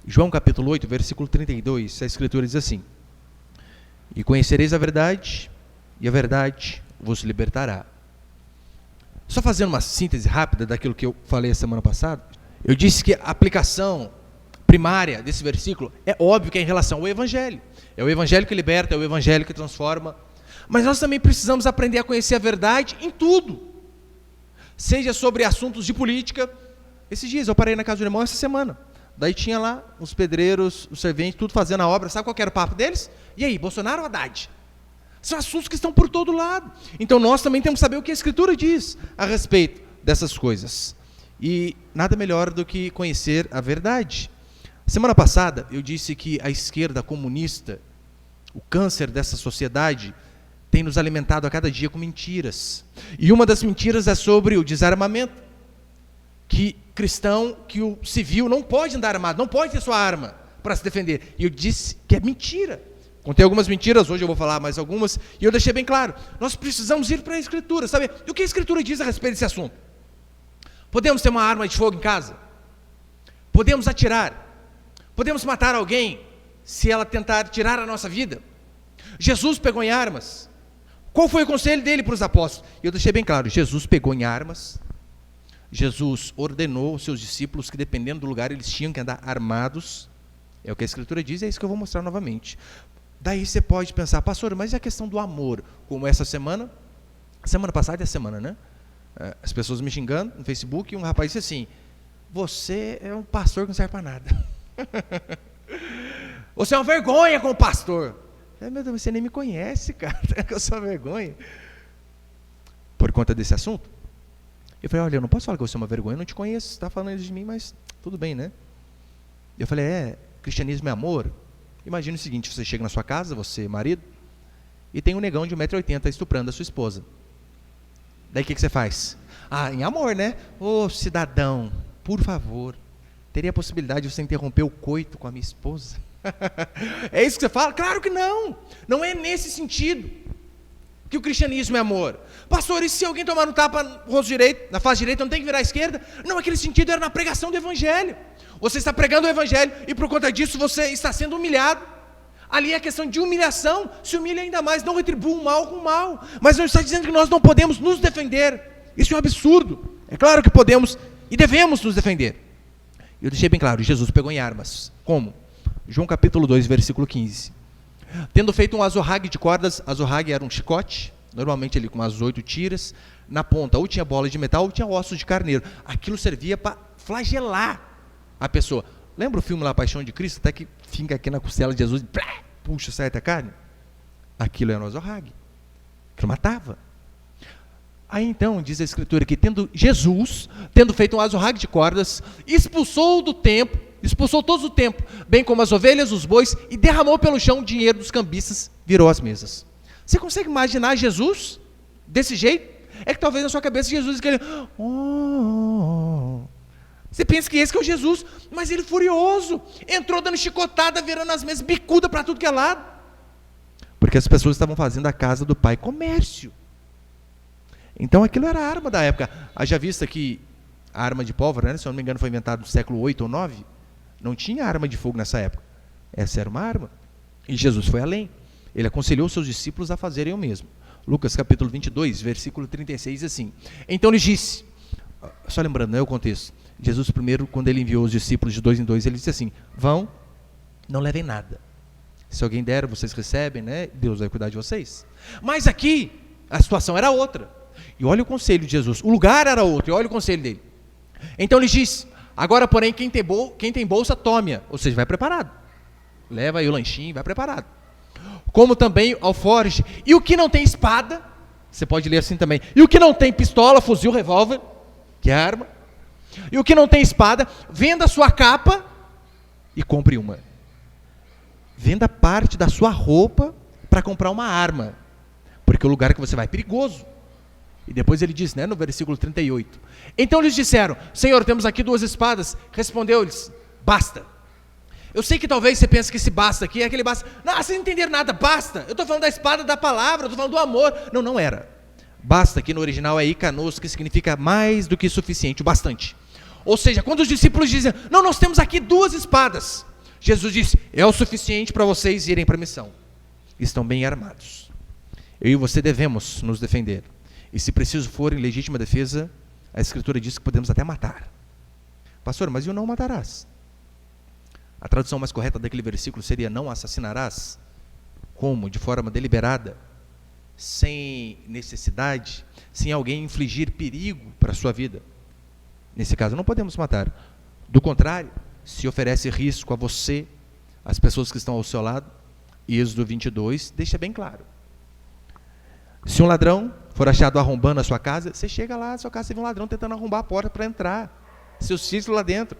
João capítulo 8, versículo 32, a Escritura diz assim: e conhecereis a verdade, e a verdade vos libertará. Só fazendo uma síntese rápida daquilo que eu falei a semana passada, eu disse que a aplicação primária desse versículo é óbvio que é em relação ao Evangelho. É o Evangelho que liberta, é o Evangelho que transforma. Mas nós também precisamos aprender a conhecer a verdade em tudo. Seja sobre assuntos de política. Esses dias eu parei na casa do irmão essa semana. Daí tinha lá os pedreiros, os serventes, tudo fazendo a obra. Sabe qual que era o papo deles? E aí, Bolsonaro ou Haddad? São assuntos que estão por todo lado. Então nós também temos que saber o que a Escritura diz a respeito dessas coisas. E nada melhor do que conhecer a verdade. Semana passada eu disse que a esquerda comunista, o câncer dessa sociedade, tem nos alimentado a cada dia com mentiras. E uma das mentiras é sobre o desarmamento. Que cristão, que o civil não pode andar armado, não pode ter sua arma para se defender. E eu disse que é mentira. Contei algumas mentiras, hoje eu vou falar mais algumas, e eu deixei bem claro, nós precisamos ir para a Escritura, sabe? E o que a Escritura diz a respeito desse assunto? Podemos ter uma arma de fogo em casa? Podemos atirar? Podemos matar alguém se ela tentar tirar a nossa vida? Jesus pegou em armas. Qual foi o conselho dele para os apóstolos? Eu deixei bem claro, Jesus pegou em armas. Jesus ordenou aos seus discípulos que, dependendo do lugar, eles tinham que andar armados. É o que a Escritura diz, é isso que eu vou mostrar novamente. Daí você pode pensar, pastor, mas e a questão do amor? Como essa semana passada é a semana, né? As pessoas me xingando no Facebook, e um rapaz disse assim: você é um pastor que não serve para nada. Você é uma vergonha como pastor. Meu Deus, você nem me conhece, cara. Eu sou uma vergonha. Por conta desse assunto, eu falei: olha, eu não posso falar que você é uma vergonha, eu não te conheço, você está falando de mim, mas tudo bem, né? Eu falei: cristianismo é amor. Imagina o seguinte: você chega na sua casa, você, marido, e tem um negão de 1,80 m estuprando a sua esposa. Daí o que você faz? Em amor, né? Ô cidadão, por favor, teria a possibilidade de você interromper o coito com a minha esposa? É isso que você fala? Claro que não. Não é nesse sentido que o cristianismo é amor. Pastor, e se alguém tomar um tapa no rosto direito, na face direita, não tem que virar à esquerda? Não, aquele sentido era na pregação do Evangelho. Você está pregando o Evangelho e por conta disso você está sendo humilhado. Ali é questão de humilhação. Se humilha ainda mais, não retribua o mal com o mal. Mas não está dizendo que nós não podemos nos defender. Isso é um absurdo. É claro que podemos e devemos nos defender. Eu deixei bem claro, Jesus pegou em armas. Como? João capítulo 2, versículo 15. Tendo feito um azorrague de cordas, azorrague era um chicote, normalmente ali com umas 8 tiras, na ponta ou tinha bola de metal ou tinha ossos de carneiro. Aquilo servia para flagelar a pessoa. Lembra o filme lá, Paixão de Cristo? Até que finca aqui na costela de Jesus, puxa, sai da carne. Aquilo era um azorrague. Aquilo matava. Aí então, diz a Escritura que Jesus, tendo feito um azorrague de cordas, expulsou todo o templo, bem como as ovelhas, os bois, e derramou pelo chão o dinheiro dos cambistas, virou as mesas. Você consegue imaginar Jesus desse jeito? É que talvez na sua cabeça Jesus aquele... Você pensa que esse que é o Jesus, mas ele furioso, entrou dando chicotada, virando as mesas, bicuda para tudo que é lado. Porque as pessoas estavam fazendo a casa do pai comércio. Então aquilo era a arma da época. Já visto que a arma de pólvora, né, se eu não me engano foi inventada no século 8 ou 9, não tinha arma de fogo nessa época. Essa era uma arma. E Jesus foi além. Ele aconselhou seus discípulos a fazerem o mesmo. Lucas capítulo 22, versículo 36, assim. Então lhes disse, só lembrando, não é o contexto. Jesus primeiro, quando ele enviou os discípulos de 2 em 2, ele disse assim: vão, não levem nada. Se alguém der, vocês recebem, né? Deus vai cuidar de vocês. Mas aqui, a situação era outra. E olha o conselho de Jesus. O lugar era outro, e olha o conselho dele. Então ele disse: agora, porém, quem tem bolsa, tome-a. Ou seja, vai preparado. Leva aí o lanchinho, vai preparado. Como também alforje. E o que não tem espada, você pode ler assim também. E o que não tem pistola, fuzil, revólver, que é arma. E o que não tem espada, venda a sua capa e compre uma. Venda parte da sua roupa para comprar uma arma. Porque o lugar que você vai é perigoso. E depois ele diz, né, no versículo 38. Então eles disseram: Senhor, temos aqui 2 espadas. Respondeu-lhes: basta. Eu sei que talvez você pense que esse basta aqui é aquele basta. Não, vocês não entenderam nada, basta. Eu estou falando da espada da palavra, eu estou falando do amor. Não, não era. Basta aqui no original é ikanos, que significa mais do que suficiente, o bastante. Ou seja, quando os discípulos dizem: não, nós temos aqui 2 espadas. Jesus disse, é o suficiente para vocês irem para a missão. Estão bem armados. Eu e você devemos nos defender. E se preciso for em legítima defesa, a Escritura diz que podemos até matar. Pastor, mas e o não matarás? A tradução mais correta daquele versículo seria não assassinarás. Como? De forma deliberada, sem necessidade, sem alguém infligir perigo para a sua vida. Nesse caso, não podemos matar. Do contrário, se oferece risco a você, às pessoas que estão ao seu lado, Êxodo 22 deixa bem claro. Se um ladrão for achado arrombando a sua casa, você chega lá na sua casa, você vê um ladrão tentando arrombar a porta para entrar. Seus filhos lá dentro.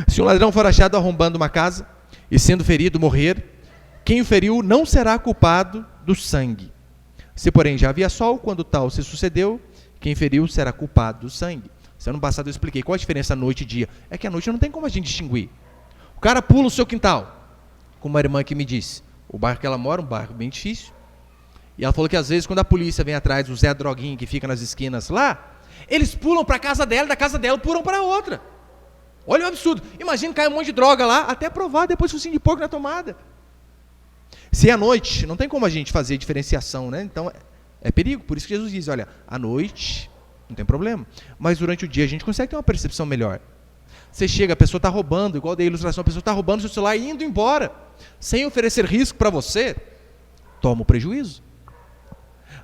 Se um ladrão for achado arrombando uma casa e sendo ferido morrer, quem o feriu não será culpado do sangue. Se, porém, já havia sol quando tal se sucedeu, quem feriu será culpado do sangue. Se ano passado eu expliquei qual a diferença noite e dia. É que a noite não tem como a gente distinguir. O cara pula o seu quintal, como uma irmã que me disse. O bairro que ela mora, um bairro bem difícil. E ela falou que às vezes quando a polícia vem atrás, o Zé Droguinho que fica nas esquinas lá, eles pulam para a casa dela, da casa dela pulam para outra. Olha o absurdo. Imagina cair um monte de droga lá, até provar depois focinho de porco na tomada. Se é à noite, não tem como a gente fazer diferenciação, né? Então é perigo. Por isso que Jesus diz, olha, à noite não tem problema. Mas durante o dia a gente consegue ter uma percepção melhor. Você chega, a pessoa está roubando, igual da ilustração, a pessoa está roubando seu celular e indo embora, sem oferecer risco para você, toma o prejuízo.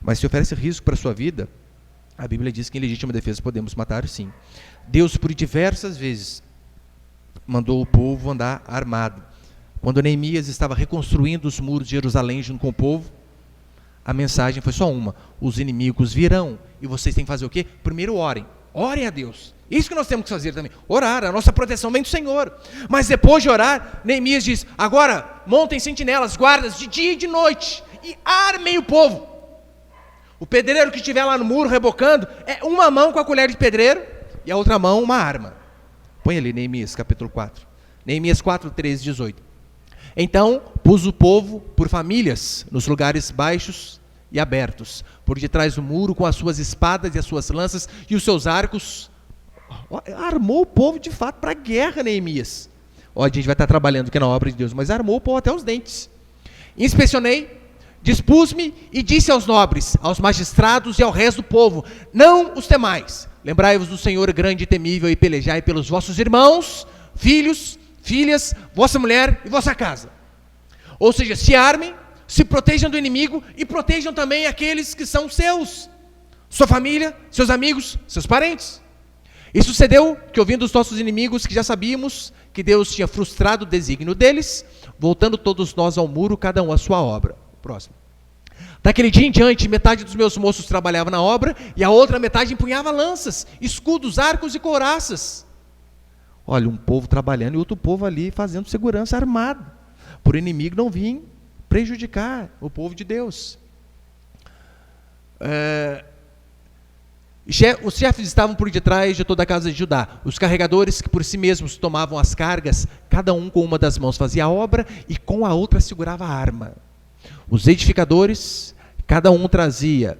Mas se oferece risco para a sua vida, a Bíblia diz que em legítima defesa podemos matar, sim. Deus, por diversas vezes, mandou o povo andar armado. Quando Neemias estava reconstruindo os muros de Jerusalém junto com o povo, a mensagem foi só uma: os inimigos virão. E vocês têm que fazer o quê? Primeiro orem. Orem a Deus. Isso que nós temos que fazer também. Orar, a nossa proteção vem do Senhor. Mas depois de orar, Neemias diz, agora montem sentinelas, guardas de dia e de noite, e armem o povo. O pedreiro que estiver lá no muro rebocando, é uma mão com a colher de pedreiro, e a outra mão uma arma. Põe ali Neemias capítulo 4. Neemias 4, 13, 18. Então pus o povo por famílias nos lugares baixos e abertos, por detrás do muro, com as suas espadas e as suas lanças e os seus arcos. Armou o povo de fato para a guerra, Neemias. A gente vai estar trabalhando aqui na obra de Deus, mas armou o povo até os dentes. Inspecionei, dispus-me e disse aos nobres, aos magistrados e ao resto do povo, não os temais. Lembrai-vos do Senhor grande e temível, e pelejai pelos vossos irmãos, filhos, filhas, vossa mulher e vossa casa. Ou seja, se armem, se protejam do inimigo e protejam também aqueles que são seus, sua família, seus amigos, seus parentes. E sucedeu que, ouvindo os nossos inimigos, que já sabíamos que Deus tinha frustrado o desígnio deles, voltando todos nós ao muro, cada um à sua obra. Próximo. Daquele dia em diante, metade dos meus moços trabalhava na obra e a outra metade empunhava lanças, escudos, arcos e couraças. Olha, um povo trabalhando e outro povo ali fazendo segurança armado, por inimigo não vir prejudicar o povo de Deus. Os chefes estavam por detrás de toda a casa de Judá, os carregadores que por si mesmos tomavam as cargas, cada um com uma das mãos fazia a obra e com a outra segurava a arma. Os edificadores, cada um trazia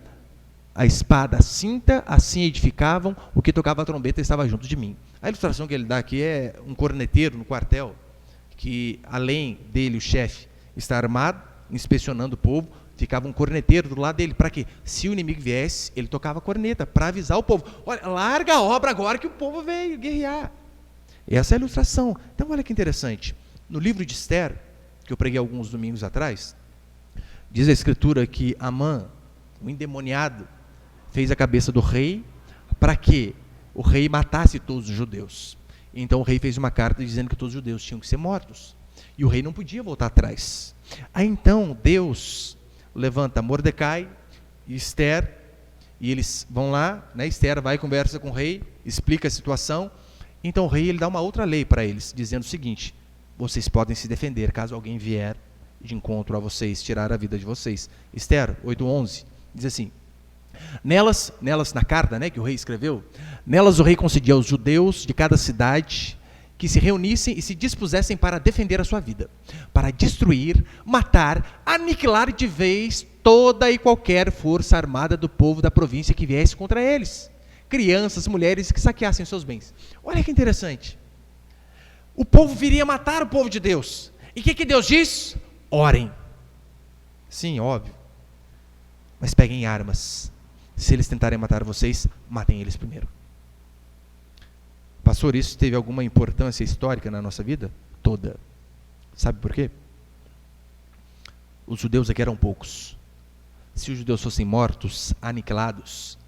a espada, a cinta, assim edificavam, o que tocava a trombeta estava junto de mim. A ilustração que ele dá aqui é um corneteiro no quartel, que além dele, o chefe, está armado, inspecionando o povo, ficava um corneteiro do lado dele, para quê? Se o inimigo viesse, ele tocava a corneta, para avisar o povo, olha, larga a obra agora que o povo veio guerrear. Essa é a ilustração. Então olha que interessante, no livro de Esther, que eu preguei alguns domingos atrás, diz a Escritura que Amã, o endemoniado, fez a cabeça do rei para que o rei matasse todos os judeus. Então o rei fez uma carta dizendo que todos os judeus tinham que ser mortos. E o rei não podia voltar atrás. Aí então Deus levanta Mordecai e Esther, e eles vão lá, né? Esther vai e conversa com o rei, explica a situação. Então o rei ele dá uma outra lei para eles, dizendo o seguinte: vocês podem se defender caso alguém vier de encontro a vocês, tirar a vida de vocês. Esther 8:11 diz assim: nelas na carta, né, que o rei escreveu, nelas o rei concedia aos judeus de cada cidade que se reunissem e se dispusessem para defender a sua vida, para destruir, matar, aniquilar de vez toda e qualquer força armada do povo da província que viesse contra eles, crianças, mulheres que saqueassem seus bens. Olha que interessante. o povo viria matar o povo de Deus. E o que Deus diz? Orem. Sim, óbvio. Mas peguem armas. Se eles tentarem matar vocês, matem eles primeiro. Pastor, isso teve alguma importância histórica na nossa vida? Toda. Sabe por quê? Os judeus aqui eram poucos. Se os judeus fossem mortos, aniquilados,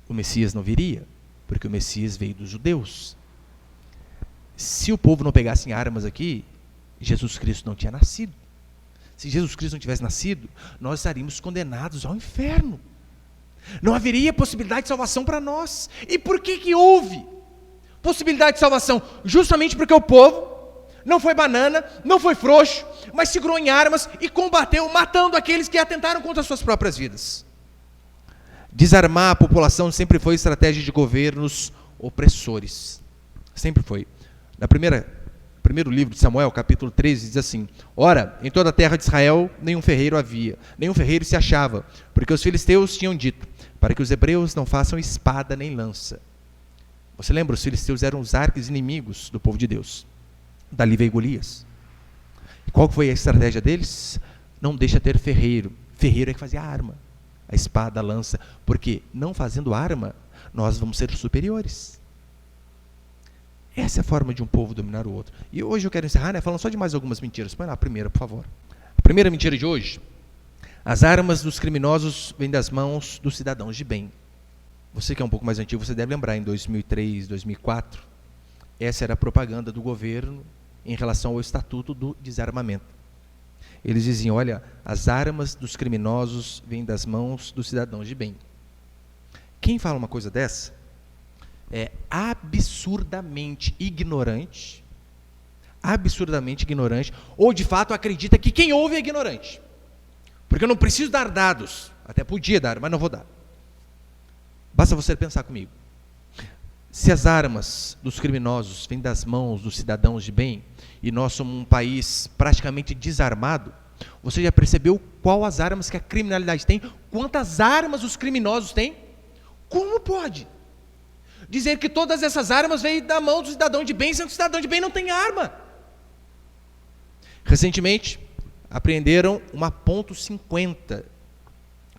o Messias não viria, porque o Messias veio dos judeus. Se o povo não pegasse em armas aqui, Jesus Cristo não tinha nascido. Se Jesus Cristo não tivesse nascido, nós estaríamos condenados ao inferno. Não haveria possibilidade de salvação para nós. E por que houve possibilidade de salvação? Justamente porque o povo não foi banana, não foi frouxo, mas segurou em armas e combateu, matando aqueles que atentaram contra as suas próprias vidas. Desarmar a população sempre foi estratégia de governos opressores. Sempre foi. Primeiro livro de Samuel, capítulo 13, diz assim: Ora, em toda a terra de Israel, nenhum ferreiro havia, nenhum ferreiro se achava, porque os filisteus tinham dito, para que os hebreus não façam espada nem lança. Você lembra, os filisteus eram os arqui-inimigos do povo de Deus. Dali veio Golias. E qual foi a estratégia deles? Não deixa ter ferreiro. Ferreiro é que fazia a arma, a espada, a lança, porque não fazendo arma, nós vamos ser superiores. Essa é a forma de um povo dominar o outro. E hoje eu quero encerrar, falando só de mais algumas mentiras. Põe lá a primeira, por favor. A primeira mentira de hoje: as armas dos criminosos vêm das mãos dos cidadãos de bem. Você que é um pouco mais antigo, você deve lembrar, em 2003, 2004, essa era a propaganda do governo em relação ao Estatuto do Desarmamento. Eles diziam: olha, as armas dos criminosos vêm das mãos dos cidadãos de bem. Quem fala uma coisa dessa é absurdamente ignorante, ou de fato acredita que quem ouve é ignorante. Porque eu não preciso dar dados, até podia dar, mas não vou dar. Basta você pensar comigo. Se as armas dos criminosos vêm das mãos dos cidadãos de bem, e nós somos um país praticamente desarmado, você já percebeu qual as armas que a criminalidade tem? Quantas armas os criminosos têm? Como pode dizer que todas essas armas vêm da mão do cidadão de bem, sendo que o cidadão de bem não tem arma? Recentemente, apreenderam uma .50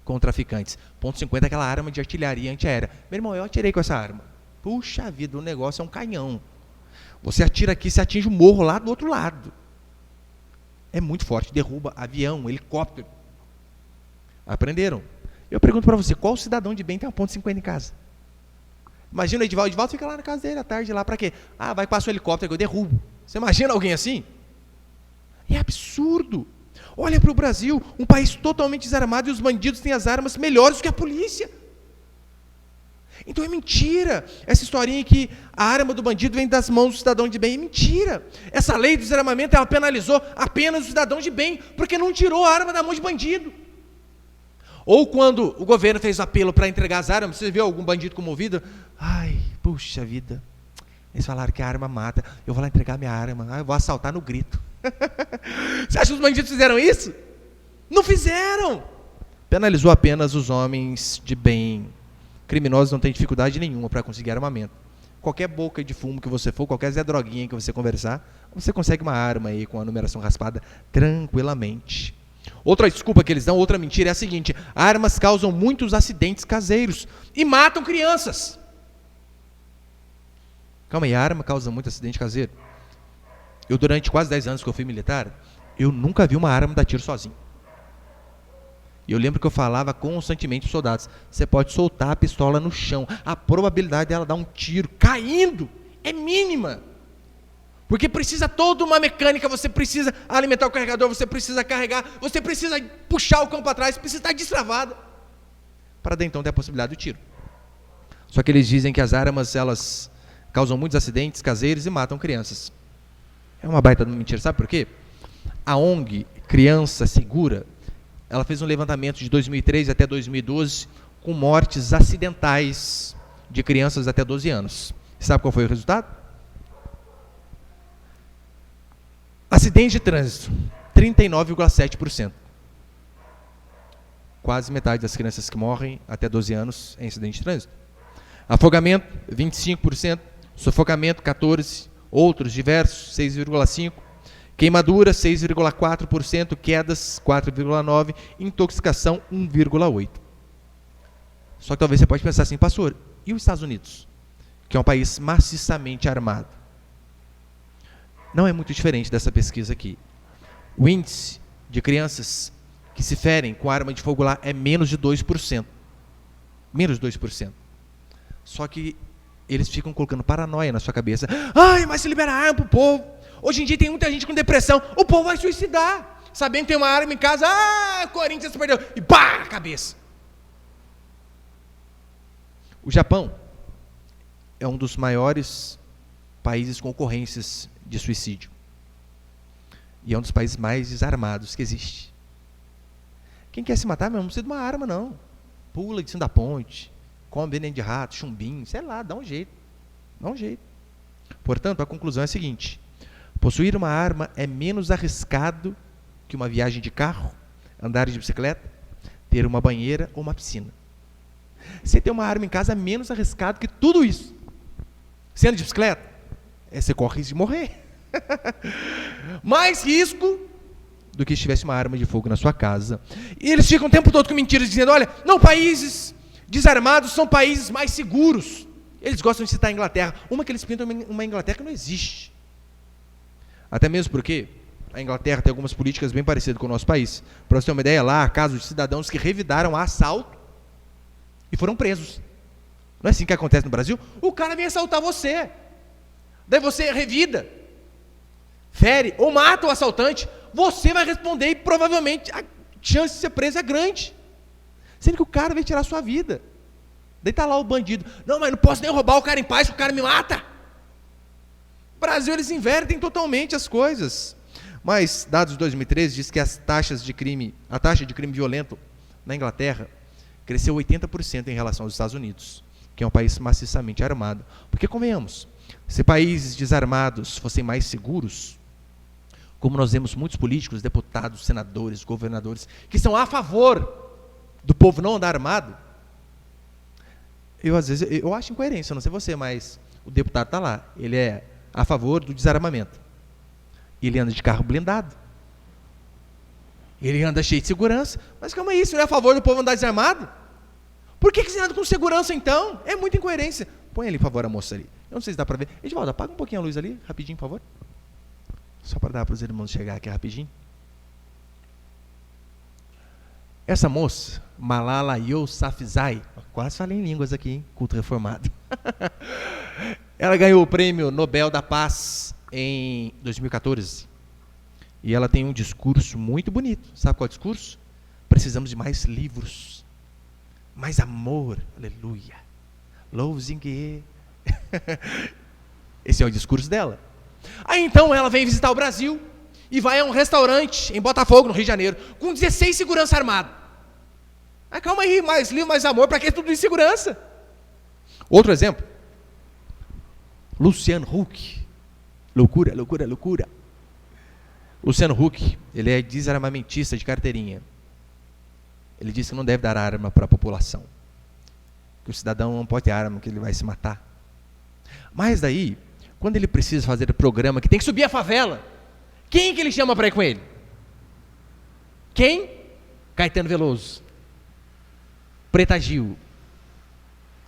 com traficantes. .50 é aquela arma de artilharia antiaérea. Meu irmão, eu atirei com essa arma. Puxa vida, o negócio é um canhão. Você atira aqui, você atinge o morro lá do outro lado. É muito forte, derruba avião, helicóptero. Aprenderam. Eu pergunto para você, qual cidadão de bem tem uma .50 em casa? Imagina o Edivaldo fica lá na casa dele à tarde, lá para quê? Ah, vai passar o helicóptero que eu derrubo. Você imagina alguém assim? É absurdo. Olha para o Brasil, um país totalmente desarmado, e os bandidos têm as armas melhores do que a polícia. Então é mentira essa historinha que a arma do bandido vem das mãos do cidadão de bem. É mentira. Essa lei do desarmamento, ela penalizou apenas o cidadão de bem, porque não tirou a arma da mão de bandido. Ou quando o governo fez o apelo para entregar as armas, você viu algum bandido comovido? Ai, puxa vida, eles falaram que a arma mata, eu vou lá entregar minha arma, eu vou assaltar no grito. Você acha que os bandidos fizeram isso? Não fizeram. Penalizou apenas os homens de bem. Criminosos não têm dificuldade nenhuma para conseguir armamento. Qualquer boca de fumo que você for, qualquer Zé Droguinha que você conversar, você consegue uma arma aí com a numeração raspada tranquilamente. Outra desculpa que eles dão, outra mentira é a seguinte: armas causam muitos acidentes caseiros e matam crianças. Calma aí, a arma causa muito acidente caseiro? Eu, durante quase 10 anos que eu fui militar, eu nunca vi uma arma dar tiro sozinho. E eu lembro que eu falava constantemente aos soldados: você pode soltar a pistola no chão, a probabilidade dela dar um tiro caindo é mínima. Porque precisa toda uma mecânica, você precisa alimentar o carregador, você precisa carregar, você precisa puxar o cão para trás, precisa estar destravada, para daí então ter a possibilidade do tiro. Só que eles dizem que as armas, elas causam muitos acidentes caseiros e matam crianças. É uma baita mentira, sabe por quê? A ONG Criança Segura, ela fez um levantamento de 2003 até 2012 com mortes acidentais de crianças até 12 anos. Sabe qual foi o resultado? Acidente de trânsito, 39,7%. Quase metade das crianças que morrem até 12 anos em acidente de trânsito. Afogamento, 25%. Sufocamento, 14%. Outros diversos, 6,5%. Queimadura, 6,4%. Quedas, 4,9%. Intoxicação, 1,8%. Só que talvez você pode pensar assim, pastor, e os Estados Unidos? Que é um país maciçamente armado. Não é muito diferente dessa pesquisa aqui. O índice de crianças que se ferem com arma de fogo lá é menos de 2%. Menos de 2%. Só que eles ficam colocando paranoia na sua cabeça. Ai, mas se libera arma pro povo. Hoje em dia tem muita gente com depressão. O povo vai suicidar. Sabendo que tem uma arma em casa. Ah, Corinthians perdeu. E pá, cabeça. O Japão é um dos maiores países com ocorrências de suicídio. E é um dos países mais desarmados que existe. Quem quer se matar, não precisa de uma arma, não. Pula de cima da ponte, come veneno de rato, chumbinho, sei lá, dá um jeito. Dá um jeito. Portanto, a conclusão é a seguinte: possuir uma arma é menos arriscado que uma viagem de carro, andar de bicicleta, ter uma banheira ou uma piscina. Você ter uma arma em casa é menos arriscado que tudo isso. Você anda de bicicleta, você corre risco de morrer. Mais risco do que se tivesse uma arma de fogo na sua casa. E eles ficam o tempo todo com mentiras, dizendo, olha, não, países desarmados são países mais seguros. Eles gostam de citar a Inglaterra. Uma que eles pintam, uma Inglaterra que não existe. Até mesmo porque a Inglaterra tem algumas políticas bem parecidas com o nosso país. Para você ter uma ideia, lá há casos de cidadãos que revidaram assalto e foram presos. Não é assim que acontece no Brasil? O cara vem assaltar você. Daí você revida, fere ou mata o assaltante. Você vai responder e provavelmente a chance de ser preso é grande. Sendo que o cara vai tirar a sua vida. Daí está lá o bandido. Não, mas não posso nem roubar o cara em paz, porque o cara me mata. No Brasil eles invertem totalmente as coisas. Mas, dados de 2013, diz que a taxa de crime violento na Inglaterra cresceu 80% em relação aos Estados Unidos, que é um país maciçamente armado. Porque, convenhamos, se países desarmados fossem mais seguros, como nós vemos muitos políticos, deputados, senadores, governadores, que são a favor do povo não andar armado, às vezes, eu acho incoerência, não sei você, mas o deputado está lá, ele é a favor do desarmamento. Ele anda de carro blindado. Ele anda cheio de segurança. Mas calma aí, você não é a favor do povo andar desarmado? Por que você anda com segurança então? É muita incoerência. Põe ali, por favor, a moça ali. Eu não sei se dá para ver. Edivaldo, apaga um pouquinho a luz ali, rapidinho, por favor. Só para dar para os irmãos chegar aqui rapidinho. Essa moça, Malala Yousafzai, quase falei em línguas aqui, hein? Culto reformado. Ela ganhou o Prêmio Nobel da Paz em 2014. E ela tem um discurso muito bonito. Sabe qual é o discurso? Precisamos de mais livros, mais amor, aleluia. Louzingue. Esse é o discurso dela. Aí então ela vem visitar o Brasil e vai a um restaurante em Botafogo, no Rio de Janeiro, com 16 segurança armados. Ah, calma aí, mais livro, mais amor, para que tudo de segurança? Outro exemplo, Luciano Huck. Loucura, loucura, loucura. Luciano Huck, ele é desarmamentista de carteirinha. Ele diz que não deve dar arma para a população, que o cidadão não pode ter arma, que ele vai se matar. Mas daí, quando ele precisa fazer o programa que tem que subir a favela, quem que ele chama para ir com ele? Quem? Caetano Veloso, Preta Gil,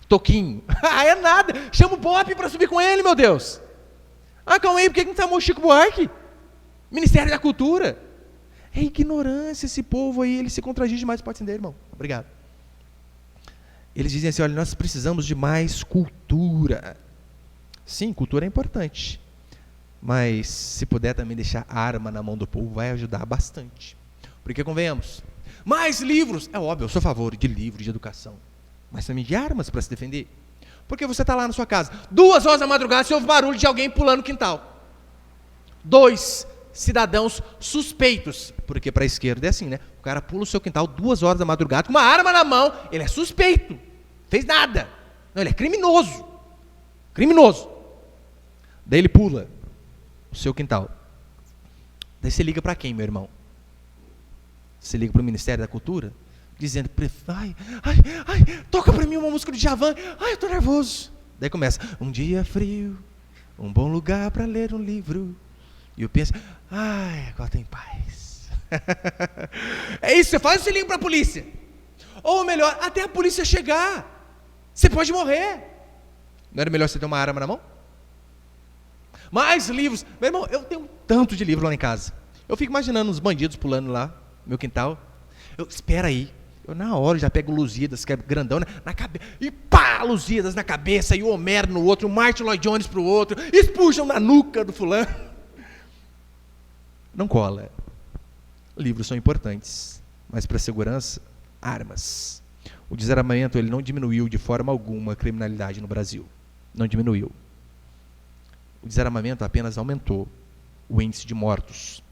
Toquinho. Ah, é nada, chama o Bop para subir com ele, meu Deus. Ah, calma aí, por que não chamou o Chico Buarque? Ministério da Cultura. É ignorância esse povo aí, ele se contradiz demais. Pode acender, irmão. Obrigado. Eles dizem assim, olha, nós precisamos de mais cultura. Sim, cultura é importante. Mas se puder também deixar a arma na mão do povo, vai ajudar bastante. Porque convenhamos, mais livros. É óbvio, eu sou a favor de livros, de educação. Mas também de armas para se defender. Porque você está lá na sua casa, 2 horas da madrugada, você ouve barulho de alguém pulando no quintal. 2 cidadãos suspeitos, porque para a esquerda é assim, né? O cara pula o seu quintal 2 horas da madrugada, com uma arma na mão, ele é suspeito, fez nada. Não, ele é criminoso. Criminoso. Daí ele pula o seu quintal. Daí você liga para quem, meu irmão? Você liga para o Ministério da Cultura? Dizendo, toca para mim uma música do Djavan. Ai, eu tô nervoso. Daí começa, um dia frio, Um bom lugar para ler um livro. E eu penso, ai, agora tem paz. É isso, você faz esse livro para a polícia. Ou melhor, até a polícia chegar. Você pode morrer. Não era melhor você ter uma arma na mão? Mais livros. Meu irmão, eu tenho tanto de livro lá em casa. Eu fico imaginando os bandidos pulando lá no meu quintal. Espera aí. Eu na hora já pego o Lusíadas, que é grandão, né, na cabeça. E pá, Lusíadas na cabeça, e o Homero no outro, o Martin Lloyd Jones pro outro. Expulsam na nuca do fulano. Não cola. Livros são importantes. Mas para segurança, armas. O desarmamento ele não diminuiu de forma alguma a criminalidade no Brasil. Não diminuiu. O desarmamento apenas aumentou o índice de mortos.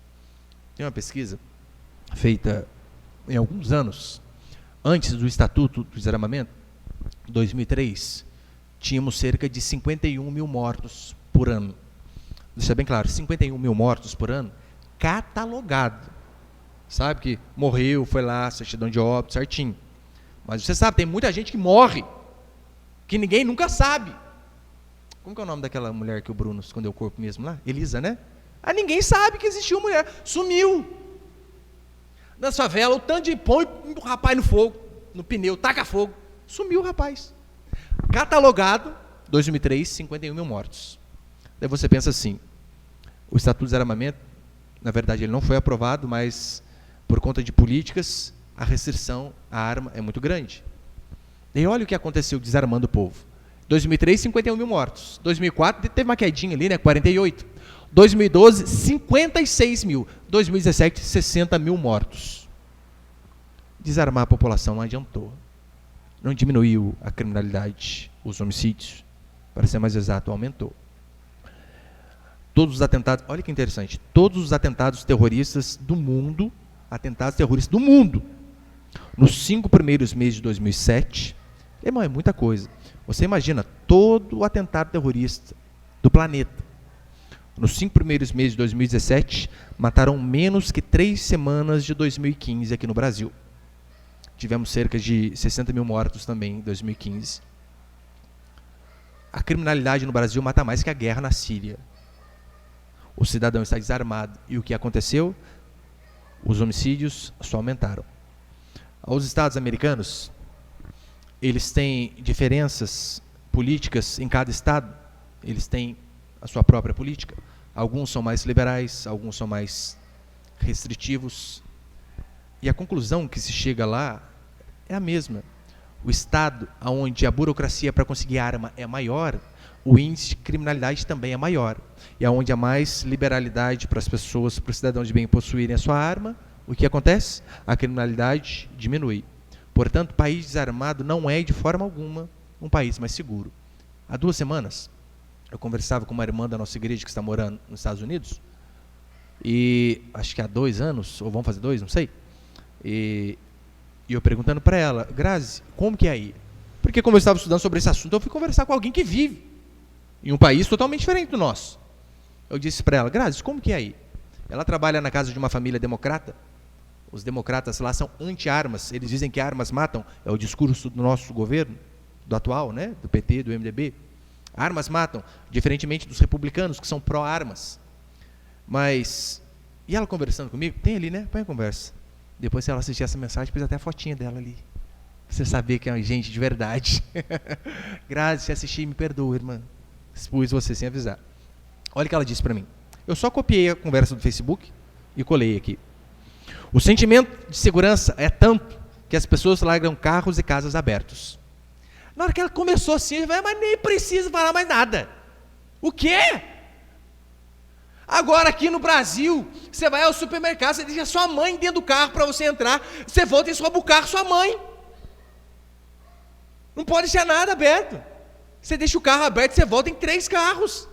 Tem uma pesquisa feita em alguns anos, antes do Estatuto do Desarmamento, em 2003, tínhamos cerca de 51 mil mortos por ano. Deixa bem claro, 51 mil mortos por ano, catalogado. Sabe que morreu, foi lá, certidão de óbito, certinho. Mas você sabe, tem muita gente que morre, que ninguém nunca sabe. Como que é o nome daquela mulher que o Bruno escondeu o corpo mesmo lá? Elisa, né? Ah, ninguém sabe que existiu mulher. Sumiu. Nas favelas, o tanto de põe o rapaz no fogo, no pneu, taca fogo. Sumiu o rapaz. Catalogado, 2003, 51 mil mortos. Daí você pensa assim, o Estatuto de Desarmamento, na verdade ele não foi aprovado, mas por conta de políticas, a restrição à arma é muito grande. E olha o que aconteceu desarmando o povo. 2003, 51 mil mortos. 2004, teve uma quedinha ali, né, 48. 2012, 56 mil. 2017, 60 mil mortos. Desarmar a população não adiantou. Não diminuiu a criminalidade, os homicídios. Para ser mais exato, aumentou. Todos os atentados, olha que interessante, todos os atentados terroristas do mundo, nos 5 primeiros meses de 2007, irmão, é muita coisa. Você imagina todo o atentado terrorista do planeta. Nos 5 primeiros meses de 2017, mataram menos que 3 semanas de 2015 aqui no Brasil. Tivemos cerca de 60 mil mortos também em 2015. A criminalidade no Brasil mata mais que a guerra na Síria. O cidadão está desarmado. E o que aconteceu? Os homicídios só aumentaram. Os estados americanos, eles têm diferenças políticas em cada estado. Eles têm a sua própria política. Alguns são mais liberais, alguns são mais restritivos. E a conclusão que se chega lá é a mesma. O estado onde a burocracia para conseguir arma é maior, o índice de criminalidade também é maior. E onde há mais liberalidade para as pessoas, para os cidadãos de bem possuírem a sua arma, o que acontece? A criminalidade diminui. Portanto, país desarmado não é, de forma alguma, um país mais seguro. Há 2 semanas, eu conversava com uma irmã da nossa igreja que está morando nos Estados Unidos, e acho que há 2 anos, ou vão fazer 2, não sei, e eu perguntando para ela, Grazi, como que é aí? Porque como eu estava estudando sobre esse assunto, eu fui conversar com alguém que vive em um país totalmente diferente do nosso. Eu disse para ela, Grazi, como que é aí? Ela trabalha na casa de uma família democrata. Os democratas lá são anti-armas, eles dizem que armas matam, é o discurso do nosso governo, do atual, né, do PT, do MDB. Armas matam, diferentemente dos republicanos, que são pró-armas. Mas, e ela conversando comigo, tem ali, né, põe a conversa. Depois, se ela assistir essa mensagem, pôs até a fotinha dela ali. Você saber que é gente de verdade. Grazi, se assistir, me perdoa, irmã. Expus você sem avisar. Olha o que ela disse para mim. Eu só copiei a conversa do Facebook e colei aqui. O sentimento de segurança é tanto que as pessoas largam carros e casas abertos. Na hora que ela começou assim, mas nem precisa falar mais nada. O quê? Agora aqui no Brasil, você vai ao supermercado, você deixa sua mãe dentro do carro para você entrar, você volta e sobe o carro sua mãe. Não pode deixar nada aberto. Você deixa o carro aberto, você volta em 3 carros.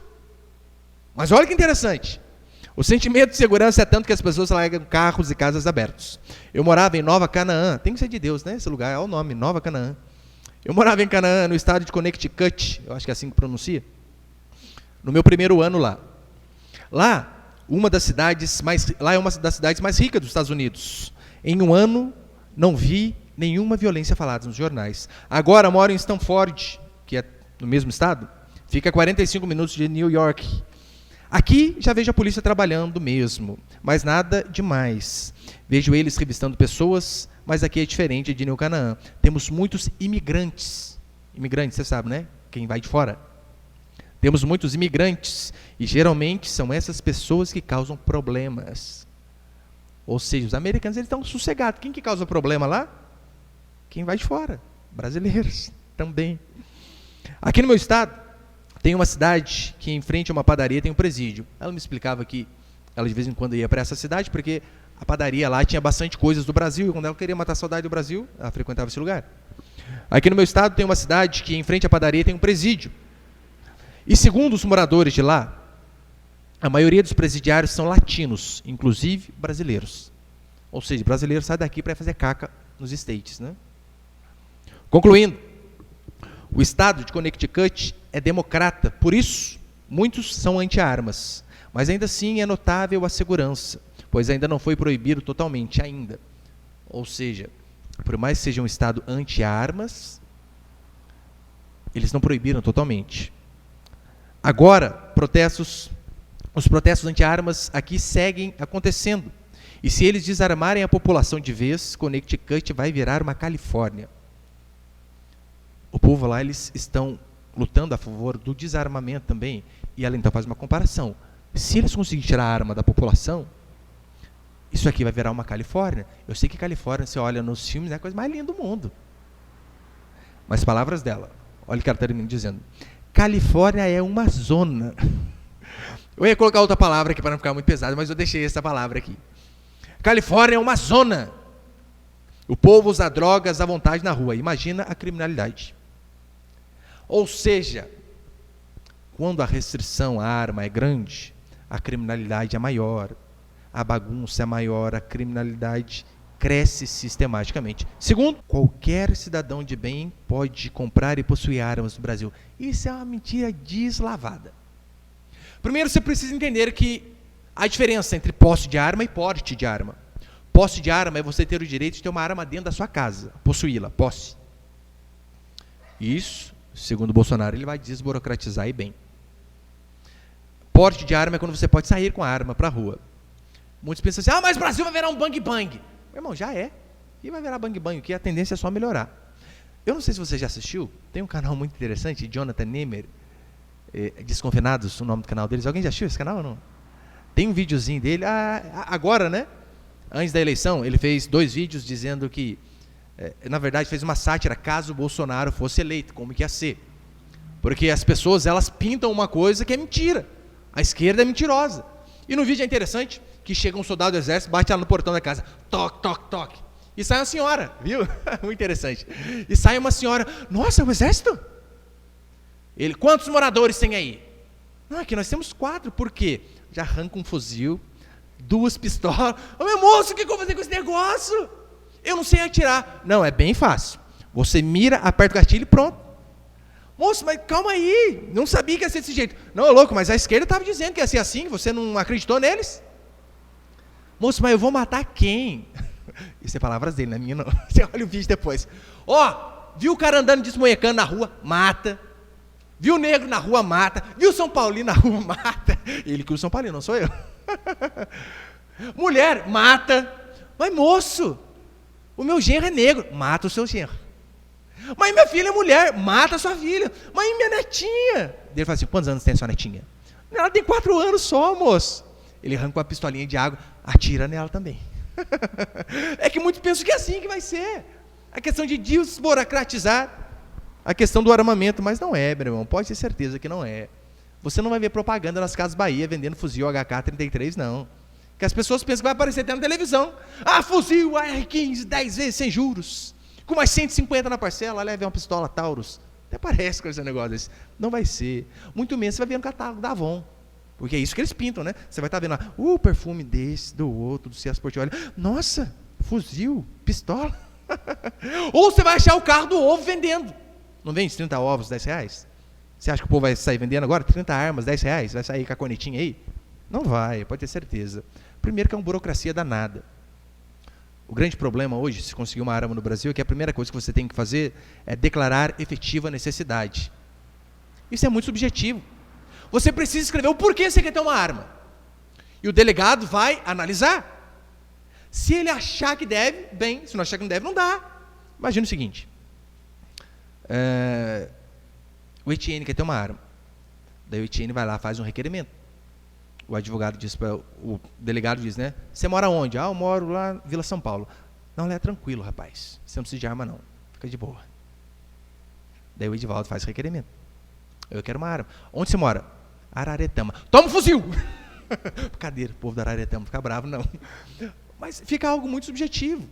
Mas olha que interessante. O sentimento de segurança é tanto que as pessoas largam carros e casas abertos. Eu morava em Nova Canaã, tem que ser de Deus, né? Esse lugar é o nome, Nova Canaã. Eu morava em Canaã, no estado de Connecticut, eu acho que é assim que pronuncia, no meu primeiro ano lá. Lá é uma das cidades mais ricas dos Estados Unidos. Em um ano, não vi nenhuma violência falada nos jornais. Agora moro em Stanford, que é no mesmo estado, Fica a 45 minutos de New York. Aqui já vejo a polícia trabalhando mesmo, mas nada demais. Vejo eles revistando pessoas, mas aqui é diferente de New Canaã. Temos muitos imigrantes. Imigrantes, você sabe, né? Quem vai de fora. Temos muitos imigrantes e geralmente são essas pessoas que causam problemas. Ou seja, os americanos eles estão sossegados. Quem que causa problema lá? Quem vai de fora. Brasileiros também. Aqui no meu estado, tem uma cidade que em frente a uma padaria tem um presídio. Ela me explicava que ela de vez em quando ia para essa cidade porque a padaria lá tinha bastante coisas do Brasil e quando ela queria matar a saudade do Brasil, ela frequentava esse lugar. Aqui no meu estado tem uma cidade que em frente à padaria tem um presídio. E segundo os moradores de lá, a maioria dos presidiários são latinos, inclusive brasileiros. Ou seja, brasileiro sai daqui para fazer caca nos States, né? Concluindo, o estado de Connecticut é democrata, por isso, muitos são anti-armas. Mas ainda assim é notável a segurança, pois ainda não foi proibido totalmente, ainda. Ou seja, por mais que seja um estado anti-armas, eles não proibiram totalmente. Agora, os protestos anti-armas aqui seguem acontecendo. E se eles desarmarem a população de vez, Connecticut vai virar uma Califórnia. O povo lá, eles estão lutando a favor do desarmamento também. E ela então faz uma comparação. Se eles conseguirem tirar a arma da população, isso aqui vai virar uma Califórnia. Eu sei que Califórnia, você olha nos filmes, é a coisa mais linda do mundo. Mas palavras dela, olha o que ela termina dizendo. Califórnia é uma zona. Eu ia colocar outra palavra aqui para não ficar muito pesado, mas eu deixei essa palavra aqui. Califórnia é uma zona. O povo usa drogas à vontade na rua. Imagina a criminalidade. Ou seja, quando a restrição à arma é grande, a criminalidade é maior, a bagunça é maior, a criminalidade cresce sistematicamente. Segundo, qualquer cidadão de bem pode comprar e possuir armas no Brasil. Isso é uma mentira deslavada. Primeiro, você precisa entender que há diferença entre posse de arma e porte de arma. Posse de arma é você ter o direito de ter uma arma dentro da sua casa, possuí-la, posse. Isso, segundo Bolsonaro, ele vai desburocratizar e bem. Porte de arma é quando você pode sair com a arma para a rua. Muitos pensam assim, mas o Brasil vai virar um bang-bang. Meu irmão, já é. E vai virar bang-bang, o que a tendência é só melhorar. Eu não sei se você já assistiu, tem um canal muito interessante, Jonathan Nemer, Desconfinados, o nome do canal deles. Alguém já assistiu esse canal ou não? Tem um videozinho dele, agora, né? Antes da eleição, ele fez 2 vídeos dizendo que, na verdade, fez uma sátira caso o Bolsonaro fosse eleito, como que ia ser. Porque as pessoas, elas pintam uma coisa que é mentira. A esquerda é mentirosa. E no vídeo é interessante que chega um soldado do exército, bate lá no portão da casa, toque, toque, toque. E sai uma senhora, viu? Muito interessante. E sai uma senhora, nossa, o exército? Ele, quantos moradores tem aí? Não, aqui nós temos 4, por quê? Já arranca um fuzil, 2 pistolas. Ô meu moço, o que eu vou fazer com esse negócio? Eu não sei atirar. Não, é bem fácil. Você mira, aperta o gatilho e pronto. Moço, mas calma aí, não sabia que ia ser desse jeito. Não, é louco, mas a esquerda estava dizendo que ia ser assim, você não acreditou neles? Moço, mas eu vou matar quem? Isso é palavras dele, não é minha não. Você olha o vídeo depois. Viu o cara andando desmonhecando na rua? Mata. Viu o negro na rua? Mata. Viu o São Paulino na rua? Mata. Ele que o São Paulino, não sou eu. Mulher, mata. Mas moço, o meu genro é negro. Mata o seu genro. Mas minha filha é mulher. Mata a sua filha. Mas minha netinha. Ele fala assim, quantos anos tem a sua netinha? Ela tem 4 anos só, moço. Ele arranca uma pistolinha de água, atira nela também. É que muitos pensam que é assim que vai ser. A questão de desburocratizar a questão do armamento, mas não é, meu irmão, pode ter certeza que não é. Você não vai ver propaganda nas Casas Bahia vendendo fuzil HK-33, não. Que as pessoas pensam que vai aparecer até na televisão. Fuzil AR-15, 10 vezes sem juros, com mais 150 na parcela, leve uma pistola Taurus. Até parece com esse negócio desse. Não vai ser. Muito menos você vai ver no catálogo da Avon. Porque é isso que eles pintam, né? Você vai estar vendo lá, o perfume desse, do outro, do Cias Portiolli. Nossa, fuzil, pistola. Ou você vai achar o carro do ovo vendendo. Não vende 30 ovos, 10 reais? Você acha que o povo vai sair vendendo agora 30 armas, 10 reais? Vai sair com a cornetinha aí? Não vai, pode ter certeza. Primeiro que é uma burocracia danada. O grande problema hoje, se conseguir uma arma no Brasil, é que a primeira coisa que você tem que fazer é declarar efetiva necessidade. Isso é muito subjetivo. Você precisa escrever o porquê você quer ter uma arma. E o delegado vai analisar. Se ele achar que deve, bem. Se não achar que não deve, não dá. Imagina o seguinte. O Etienne quer ter uma arma. Daí o Etienne vai lá, faz um requerimento. O advogado diz, o delegado diz, né? Você mora onde? Eu moro lá na Vila São Paulo. Não, lá é tranquilo, rapaz. Você não precisa de arma, não. Fica de boa. Daí o Edivaldo faz o requerimento. Eu quero uma arma. Onde você mora? Araretama. Toma um fuzil! Brincadeira, o povo da Araretama não fica bravo, não. Mas fica algo muito subjetivo.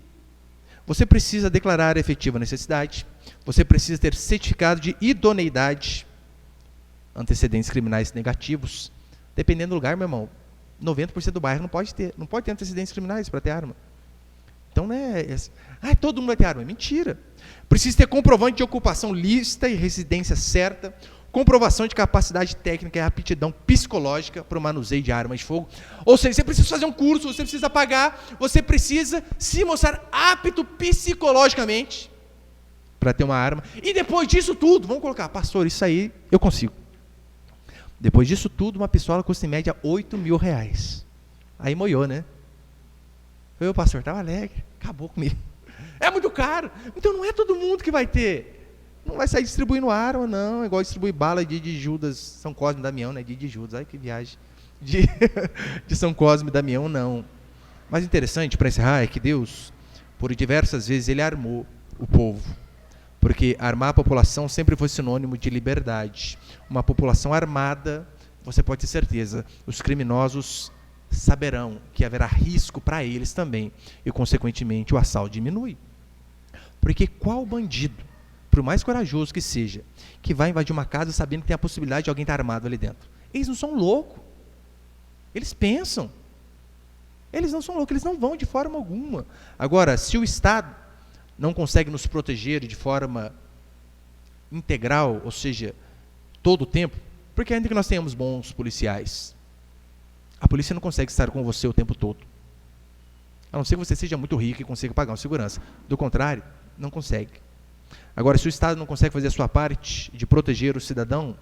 Você precisa declarar a efetiva necessidade. Você precisa ter certificado de idoneidade. Antecedentes criminais negativos. Dependendo do lugar, meu irmão, 90% do bairro não pode ter antecedentes criminais para ter arma. Então, né, todo mundo vai ter arma. Mentira. Precisa ter comprovante de ocupação lícita e residência certa, comprovação de capacidade técnica e aptidão psicológica para o manuseio de armas de fogo. Ou seja, você precisa fazer um curso, você precisa pagar, você precisa se mostrar apto psicologicamente para ter uma arma. E depois disso tudo, vamos colocar, pastor, isso aí eu consigo. Depois disso tudo, uma pistola custa em média R$8.000. Aí moiou, né? Eu, pastor, estava alegre, acabou comigo. É muito caro. Então não é todo mundo que vai ter. Não vai sair distribuindo arma, não. É igual distribuir bala de Judas, São Cosme e Damião, né? De Judas. Ai, que viagem. De São Cosme e Damião, não. Mas interessante, para encerrar, é que Deus, por diversas vezes, Ele armou o povo. Porque armar a população sempre foi sinônimo de liberdade. Uma população armada, você pode ter certeza, os criminosos saberão que haverá risco para eles também. E, consequentemente, o assalto diminui. Porque qual bandido, por mais corajoso que seja, que vai invadir uma casa sabendo que tem a possibilidade de alguém estar armado ali dentro? Eles não são loucos. Eles pensam. Eles não são loucos, eles não vão de forma alguma. Agora, se o Estado não consegue nos proteger de forma integral, ou seja, todo o tempo, porque ainda que nós tenhamos bons policiais, a polícia não consegue estar com você o tempo todo. A não ser que você seja muito rico e consiga pagar uma segurança. Do contrário, não consegue. Agora, se o Estado não consegue fazer a sua parte de proteger o cidadão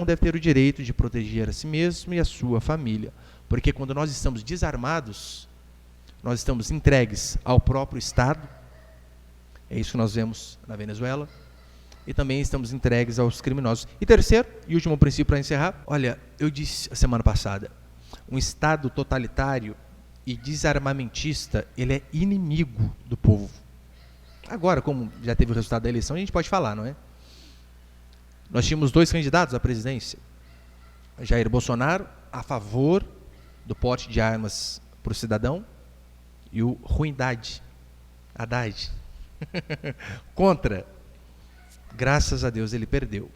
deve ter o direito de proteger a si mesmo e a sua família. Porque quando nós estamos desarmados, nós estamos entregues ao próprio Estado. É isso que nós vemos na Venezuela. E também estamos entregues aos criminosos. E terceiro, e último princípio para encerrar. Olha, eu disse a semana passada, um Estado totalitário e desarmamentista, ele é inimigo do povo. Agora, como já teve o resultado da eleição, a gente pode falar, não é? Nós tínhamos 2 candidatos à presidência. Jair Bolsonaro, a favor do porte de armas para o cidadão, e o Haddad, contra. Graças a Deus ele perdeu.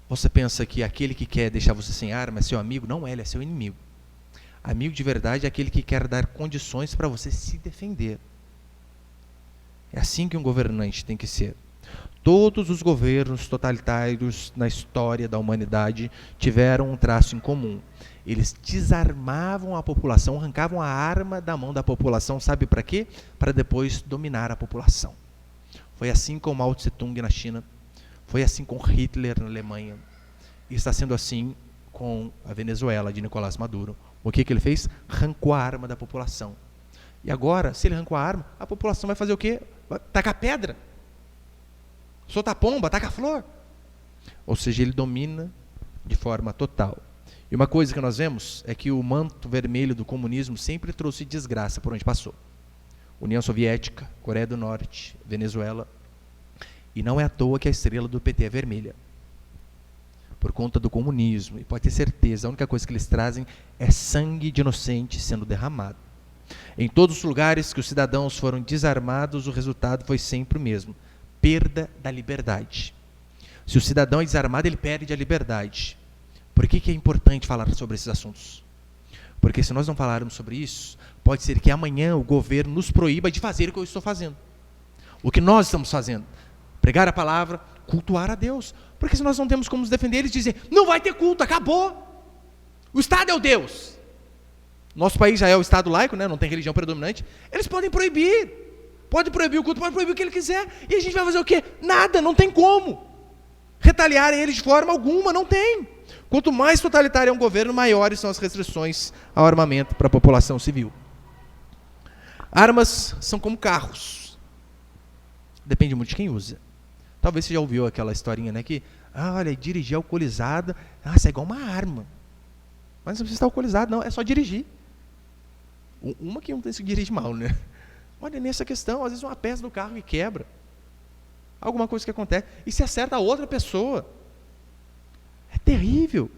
Você pensa que aquele que quer deixar você sem arma é seu amigo? Não, ele é seu inimigo. Amigo de verdade é aquele que quer dar condições para você se defender. É assim que um governante tem que ser. Todos os governos totalitários na história da humanidade tiveram um traço em comum. Eles desarmavam a população, arrancavam a arma da mão da população, sabe para quê? Para depois dominar a população. Foi assim com Mao Tse-tung na China, foi assim com Hitler na Alemanha, e está sendo assim com a Venezuela de Nicolás Maduro. O que ele fez? Arrancou a arma da população. E agora, se ele arrancou a arma, a população vai fazer o quê? Vai tacar pedra, soltar pomba, tacar flor. Ou seja, ele domina de forma total. E uma coisa que nós vemos é que o manto vermelho do comunismo sempre trouxe desgraça por onde passou. União Soviética, Coreia do Norte, Venezuela. E não é à toa que a estrela do PT é vermelha. Por conta do comunismo. E pode ter certeza, a única coisa que eles trazem é sangue de inocente sendo derramado. Em todos os lugares que os cidadãos foram desarmados, o resultado foi sempre o mesmo. Perda da liberdade. Se o cidadão é desarmado, ele perde a liberdade. Por que é importante falar sobre esses assuntos? Porque se nós não falarmos sobre isso, pode ser que amanhã o governo nos proíba de fazer o que eu estou fazendo. O que nós estamos fazendo. Pregar a palavra, cultuar a Deus. Porque se nós não temos como nos defender, eles dizem, não vai ter culto, acabou. O Estado é o Deus. Nosso país já é o Estado laico, né? Não tem religião predominante. Eles podem proibir. Pode proibir o culto, pode proibir o que ele quiser. E a gente vai fazer o quê? Nada, não tem como. retaliar eles de forma alguma, não tem. Quanto mais totalitário é um governo, maiores são as restrições ao armamento para a população civil. Armas são como carros. Depende muito de quem usa. Talvez você já ouviu aquela historinha, né? Que, olha, dirigir alcoolizado, isso é igual uma arma. Mas não precisa estar alcoolizado, não, é só dirigir. Uma que não tem que dirigir mal, né? Olha, nessa questão, às vezes uma peça do carro que quebra. Alguma coisa que acontece. E se acerta a outra pessoa. É terrível.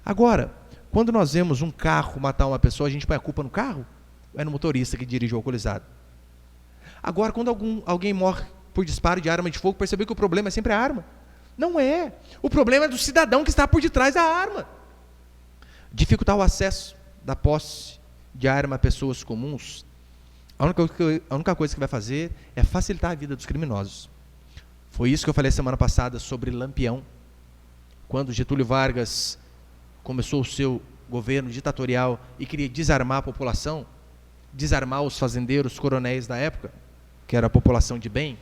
Agora, quando nós vemos um carro matar uma pessoa, a gente põe a culpa no carro? Ou é no motorista que dirigiu alcoolizado? Agora, quando alguém morre por disparo de arma de fogo, percebeu que o problema é sempre a arma? Não é. O problema é do cidadão que está por detrás da arma. Dificultar o acesso da posse de arma a pessoas comuns, a única coisa que vai fazer é facilitar a vida dos criminosos. Foi isso que eu falei semana passada sobre Lampião, quando Getúlio Vargas começou o seu governo ditatorial e queria desarmar a população, desarmar os fazendeiros coronéis da época, que era a população de bem.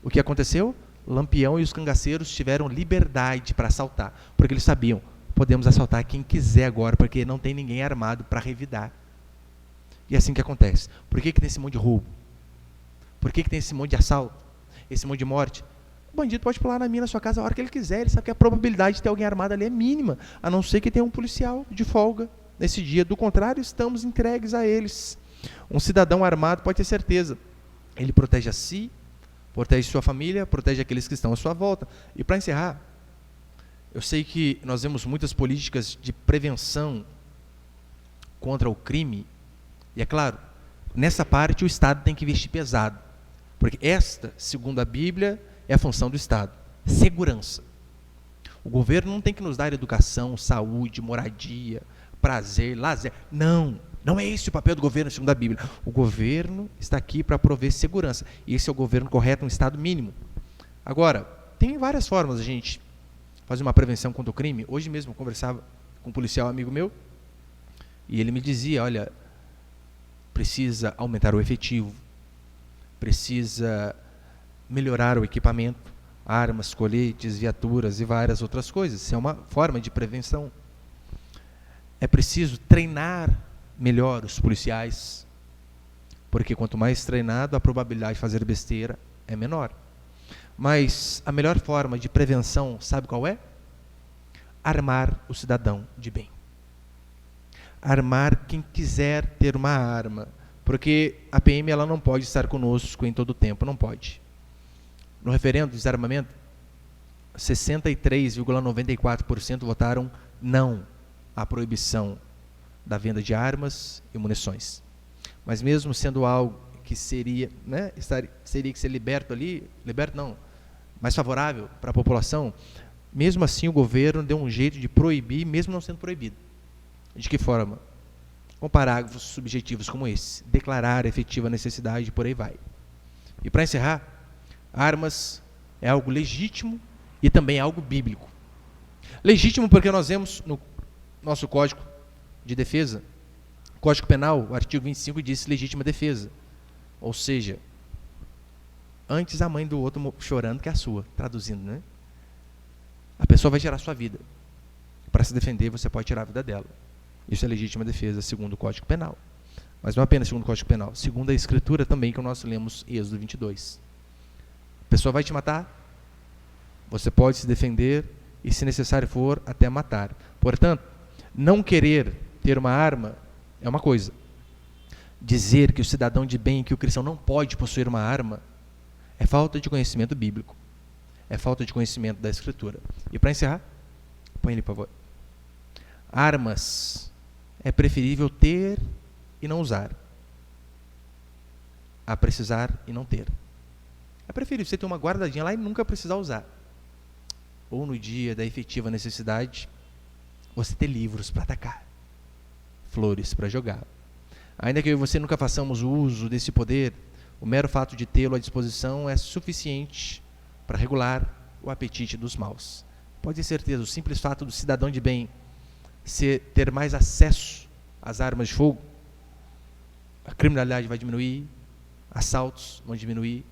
O que aconteceu? Lampião e os cangaceiros tiveram liberdade para assaltar, porque eles sabiam, podemos assaltar quem quiser agora, porque não tem ninguém armado para revidar. E é assim que acontece. Por que tem esse monte de roubo? Por que tem esse monte de assalto? Esse monte de morte? O bandido pode pular na minha na sua casa a hora que ele quiser, ele sabe que a probabilidade de ter alguém armado ali é mínima, a não ser que tenha um policial de folga nesse dia. Do contrário, estamos entregues a eles. Um cidadão armado pode ter certeza, ele protege a si, protege sua família, protege aqueles que estão à sua volta. E para encerrar, eu sei que nós vemos muitas políticas de prevenção contra o crime, e é claro, nessa parte o Estado tem que investir pesado, porque esta, segundo a Bíblia, é a função do Estado, segurança. O governo não tem que nos dar educação, saúde, moradia, prazer, lazer. Não é esse o papel do governo, segundo a Bíblia. O governo está aqui para prover segurança, e esse é o governo correto, um Estado mínimo. Agora, tem várias formas de a gente fazer uma prevenção contra o crime. Hoje mesmo eu conversava com um policial amigo meu, e ele me dizia, olha, precisa aumentar o efetivo, precisa melhorar o equipamento, armas, coletes, viaturas e várias outras coisas. Isso é uma forma de prevenção. É preciso treinar melhor os policiais, porque quanto mais treinado, a probabilidade de fazer besteira é menor. Mas a melhor forma de prevenção, sabe qual é? Armar o cidadão de bem. Armar quem quiser ter uma arma, porque a PM ela não pode estar conosco em todo o tempo, não pode. No referendo de desarmamento, 63,94% votaram não à proibição da venda de armas e munições. Mas mesmo sendo algo que seria que ser mais favorável para a população, mesmo assim o governo deu um jeito de proibir, mesmo não sendo proibido. De que forma? Com parágrafos subjetivos como esse, declarar a efetiva necessidade e por aí vai. E para encerrar, armas é algo legítimo e também é algo bíblico. Legítimo porque nós vemos no nosso Código de Defesa, Código Penal, o artigo 25 diz legítima defesa. Ou seja, antes a mãe do outro chorando que a sua, traduzindo, né? A pessoa vai tirar a sua vida. Para se defender, você pode tirar a vida dela. Isso é legítima defesa, segundo o Código Penal. Mas não apenas segundo o Código Penal, segundo a Escritura também, que nós lemos Êxodo 22. A pessoa vai te matar, você pode se defender e, se necessário for, até matar. Portanto, não querer ter uma arma é uma coisa. Dizer que o cidadão de bem, que o cristão não pode possuir uma arma, é falta de conhecimento bíblico. É falta de conhecimento da Escritura. E para encerrar, põe ele, por favor. Armas é preferível ter e não usar, a precisar e não ter. É preferível você ter uma guardadinha lá e nunca precisar usar. Ou no dia da efetiva necessidade, você ter livros para atacar, flores para jogar. Ainda que eu e você nunca façamos o uso desse poder, o mero fato de tê-lo à disposição é suficiente para regular o apetite dos maus. Pode ter certeza, o simples fato do cidadão de bem ter mais acesso às armas de fogo, a criminalidade vai diminuir, assaltos vão diminuir,